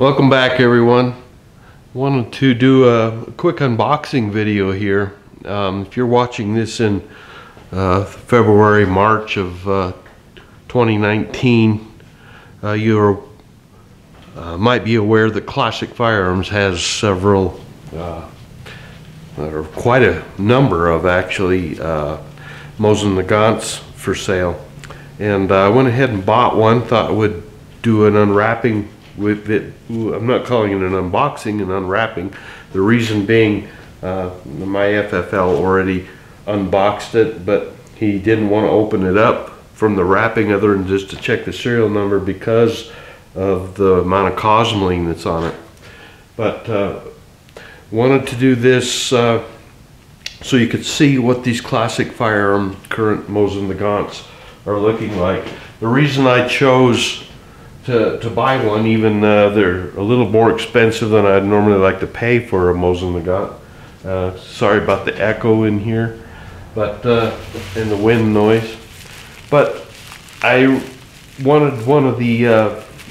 Welcome back, everyone. Wanted to do a quick unboxing video here. If you're watching this in February, March of 2019, you might be aware that Classic Firearms has several, or quite a number of actually, Mosin Nagants for sale. And I went ahead and bought one, thought I would do an unwrapping with it. I'm not calling it an unboxing, an unwrapping. The reason being, my FFL already unboxed it, but he didn't want to open it up from the wrapping other than just to check the serial number because of the amount of cosmoline that's on it. But wanted to do this so you could see what these Classic Firearm current Mosin Nagants are looking like. The reason I chose to buy one, even they're a little more expensive than I'd normally like to pay for a Mosin Nagant. Sorry about the echo in here, but and the wind noise. But I wanted one of the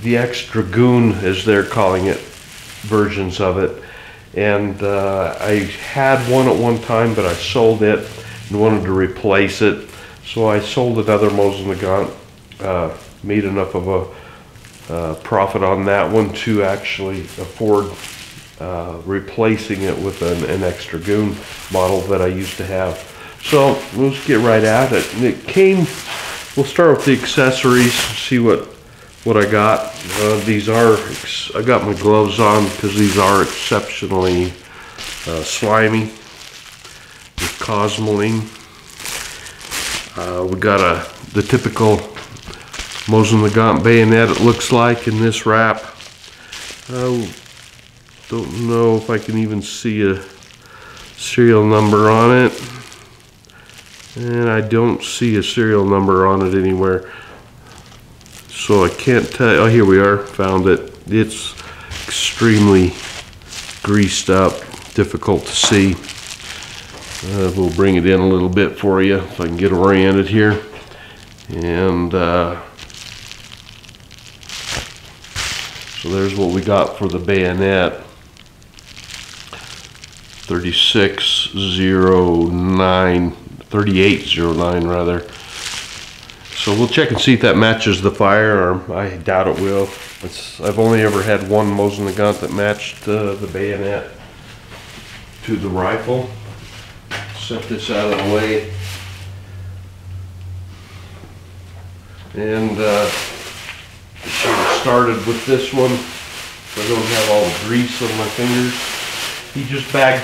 Dragoon, as they're calling it, versions of it. And I had one at one time, but I sold it and wanted to replace it. So I sold another Mosin Nagant, made enough of a profit on that one to actually afford replacing it with an Dragoon model that I used to have. So let's get right at it. And it came, we'll start with the accessories, see what I got. These are, I got my gloves on because these are exceptionally slimy with cosmoline. We got the typical Mosin Nagant bayonet, it looks like, in this wrap. I don't know if I can even see a serial number on it, and I don't see a serial number on it anywhere, so I can't tell. Oh, here we are, found it. It's extremely greased up, difficult to see. We'll bring it in a little bit for you if I can get oriented here. And so there's what we got for the bayonet. 3809 rather. So we'll check and see if that matches the firearm. I doubt it will. I've only ever had one Mosin Nagant that matched the bayonet to the rifle. Set this out of the way. And should have started with this one so I don't have all the grease on my fingers. He just bagged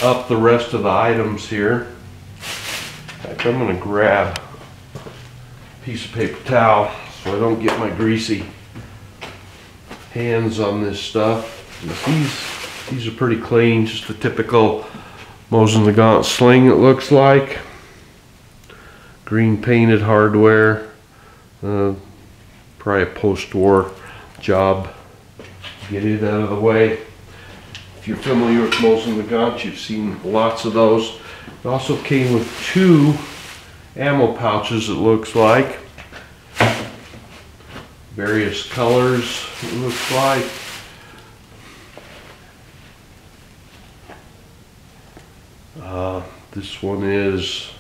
up the rest of the items here. In fact, I'm going to grab a piece of paper towel so I don't get my greasy hands on this stuff. These are pretty clean, just the typical Mosin Nagant sling, it looks like. Green painted hardware. Probably a post-war job. Get it out of the way. If you're familiar with Mosin Nagant, you've seen lots of those. It also came with 2 ammo pouches, it looks like. Various colors, it looks like. This one is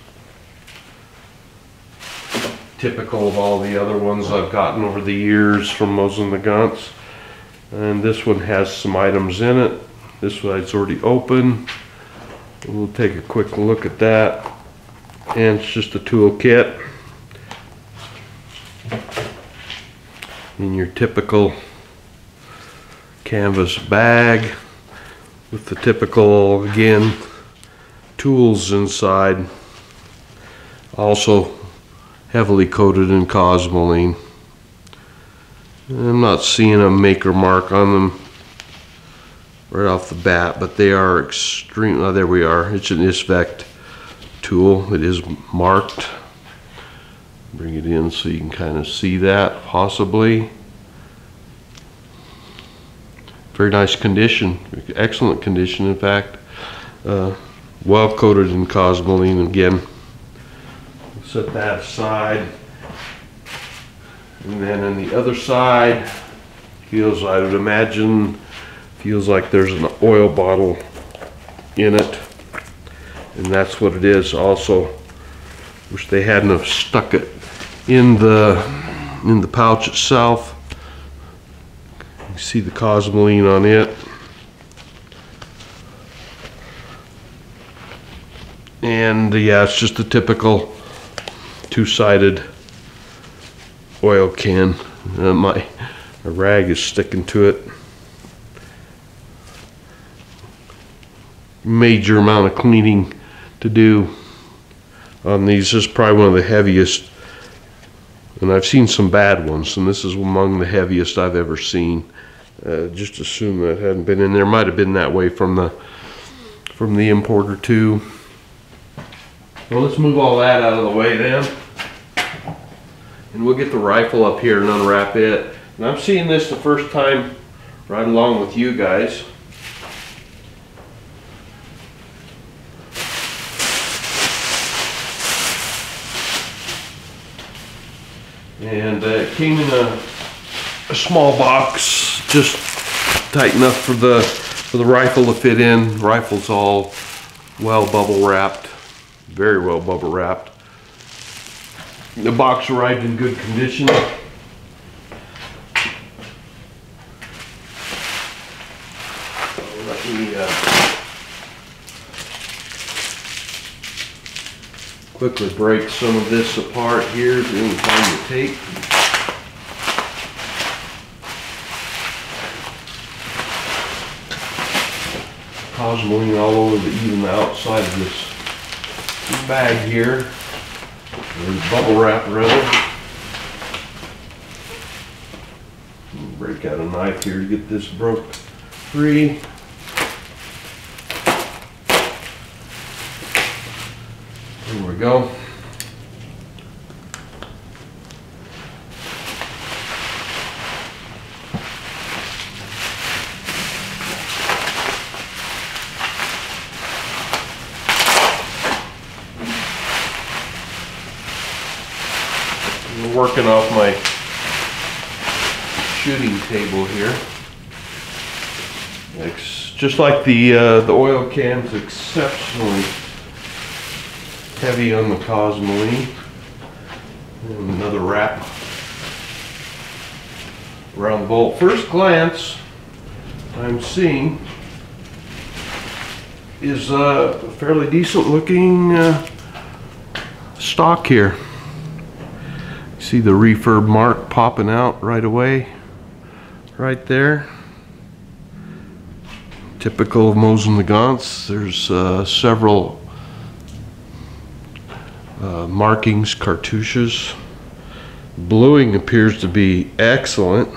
typical of all the other ones I've gotten over the years from Mosin Nagants. And this one has some items in it. This side's already open. We'll take a quick look at that. And it's just a tool kit. In your typical canvas bag with the typical, again, tools inside. Also heavily coated in cosmoline. I'm not seeing a maker mark on them right off the bat, but they are extreme. Oh, there we are. It's an ISVECT tool. It is marked. Bring it in so you can kind of see that, possibly. Very nice condition. Excellent condition, in fact. Well coated in cosmoline again. Set that aside. And then on the other side, I would imagine, feels like there's an oil bottle in it, and that's what it is. Also, wish they hadn't have stuck it in the pouch itself. You see the cosmoline on it. And yeah, it's just a typical two-sided oil can. My rag is sticking to it. Major amount of cleaning to do on these. This is probably one of the heaviest, and I've seen some bad ones, and this is among the heaviest I've ever seen. Just assume that hadn't been in there. Might have been that way from the importer too. Well, let's move all that out of the way then, and we'll get the rifle up here and unwrap it. And I'm seeing this the first time right along with you guys. And it came in a small box, just tight enough for the rifle to fit in. Rifle's all well bubble wrapped. Very well bubble wrapped. The box arrived in good condition. Let me quickly break some of this apart here. Then find the tape. Cosmoline all over even the outside of this bag here, or bubble wrap rather. Break out a knife here to get this broke free. There we go. Working off my shooting table here. It's just like the oil can's exceptionally heavy on the cosmoline. And another wrap around the bolt. First glance, I'm seeing is a fairly decent looking stock here. See the refurb mark popping out right away, right there. Typical of Mosin Nagants. There's several markings, cartouches. Bluing appears to be excellent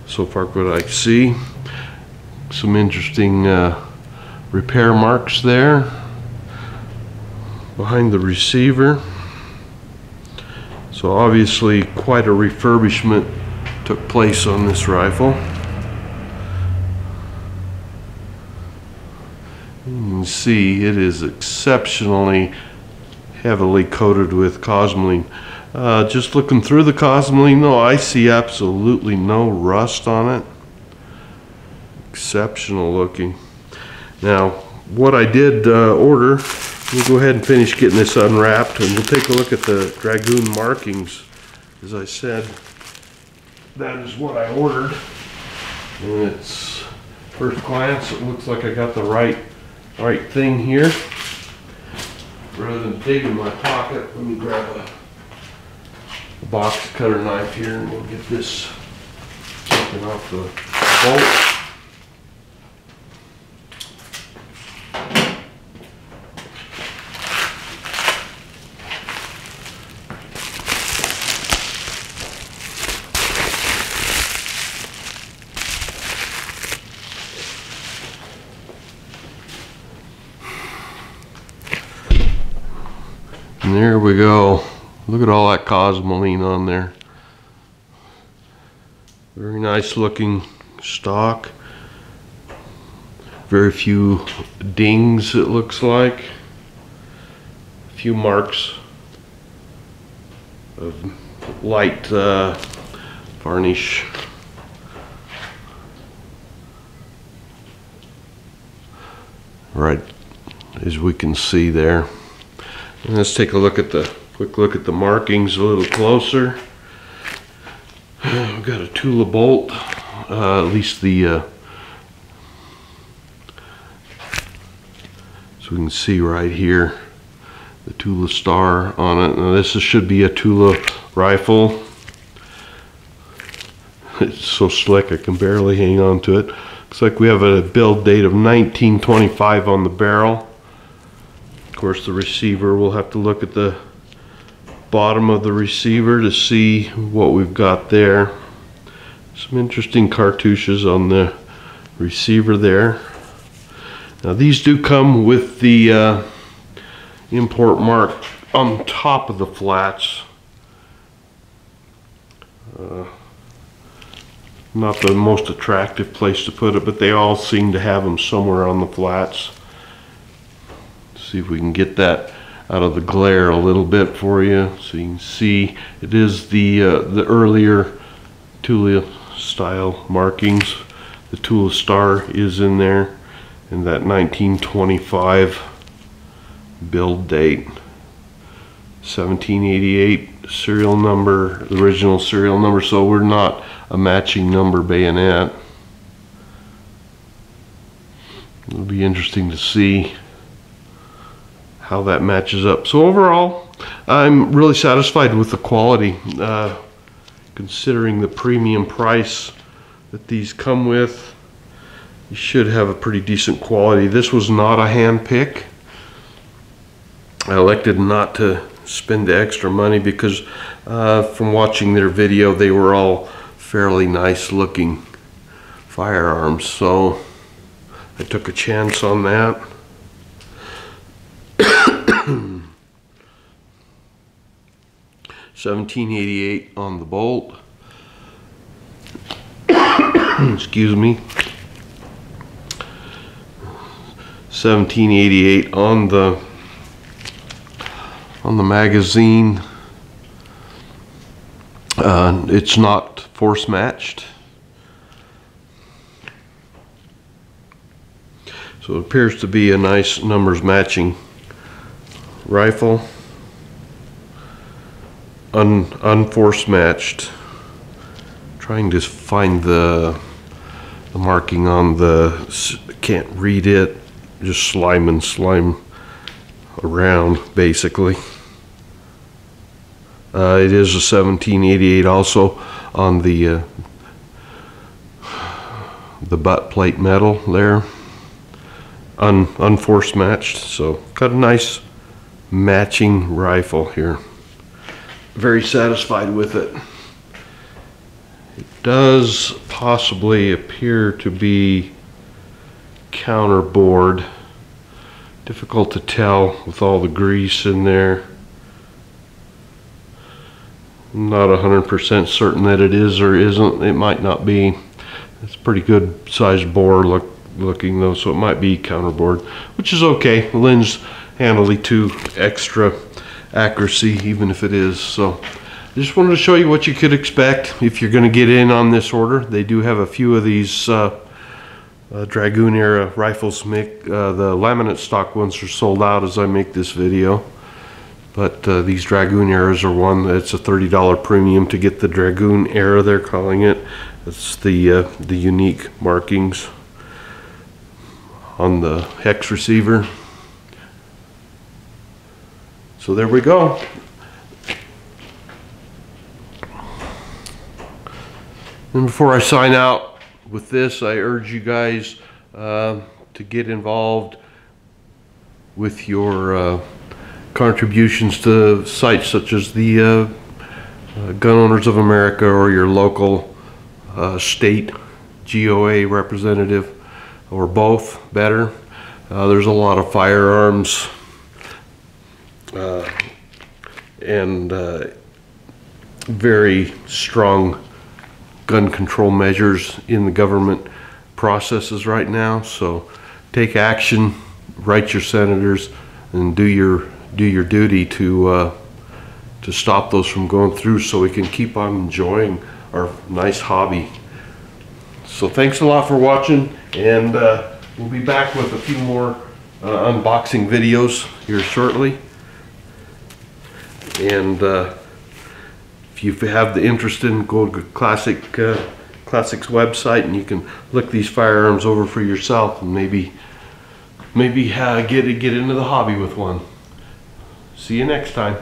so far, what I see. Some interesting repair marks there behind the receiver. So obviously quite a refurbishment took place on this rifle. You can see it is exceptionally heavily coated with cosmoline. Just looking through the cosmoline though, I see absolutely no rust on it. Exceptional looking. Now what I did order, we'll go ahead and finish getting this unwrapped, and we'll take a look at the Dragoon Markings. As I said, that is what I ordered, and it's first glance it looks like I got the right thing here. Rather than digging my pocket, let me grab a box cutter knife here, and we'll get this taken off the bolt. And there we go. Look at all that cosmoline on there. Very nice looking stock. Very few dings, it looks like. A few marks of light varnish right as we can see there. And let's take a look at the quick look at the markings a little closer. We've got a Tula bolt, at least the so we can see right here the Tula star on it. Now this should be a Tula rifle. It's so slick I can barely hang on to it. Looks like we have a build date of 1925 on the barrel. Of course, the receiver, we'll have to look at the bottom of the receiver to see what we've got there. Some interesting cartouches on the receiver there. Now these do come with the import mark on top of the flats. Not the most attractive place to put it, but they all seem to have them somewhere on the flats. See if we can get that out of the glare a little bit for you, so you can see it is the earlier Tula style markings. The Tula star is in there, and that 1925 build date, 1788 serial number, the original serial number, so we're not a matching number bayonet. It'll be interesting to see how that matches up. So overall, I'm really satisfied with the quality, considering the premium price that these come with. You should have a pretty decent quality. This was not a hand pick. I elected not to spend the extra money because from watching their video, they were all fairly nice looking firearms, so I took a chance on that. 1788 on the bolt. Excuse me. 1788 on the magazine. It's not force matched, so it appears to be a nice numbers matching rifle. Unforce matched. Trying to find the marking on the, can't read it, just slime and slime around basically. It is a 1788 also on the butt plate metal there, unforce matched. So got a nice matching rifle here. Very satisfied with it. It does possibly appear to be counterbored. Difficult to tell with all the grease in there. I'm not 100% certain that it is or isn't. It might not be. It's pretty good sized bore looking though, so it might be counterbored, which is okay. It lends handily to extra accuracy, even if it is. So I just wanted to show you what you could expect if you're going to get in on this order. They do have a few of these Dragoon era rifles. The laminate stock ones are sold out as I make this video, but these Dragoon eras are one that's a $30 premium to get the Dragoon era, they're calling it. It's the unique markings on the hex receiver. So there we go. And before I sign out with this, I urge you guys to get involved with your contributions to sites such as the Gun Owners of America or your local state GOA representative, or both, better. There's a lot of firearms and very strong gun control measures in the government processes right now. So take action, write your senators, and do your duty to stop those from going through, so we can keep on enjoying our nice hobby. So thanks a lot for watching, and we'll be back with a few more unboxing videos here shortly. And if you have the interest in, go to Classics website and you can look these firearms over for yourself and maybe get into the hobby with one. See you next time.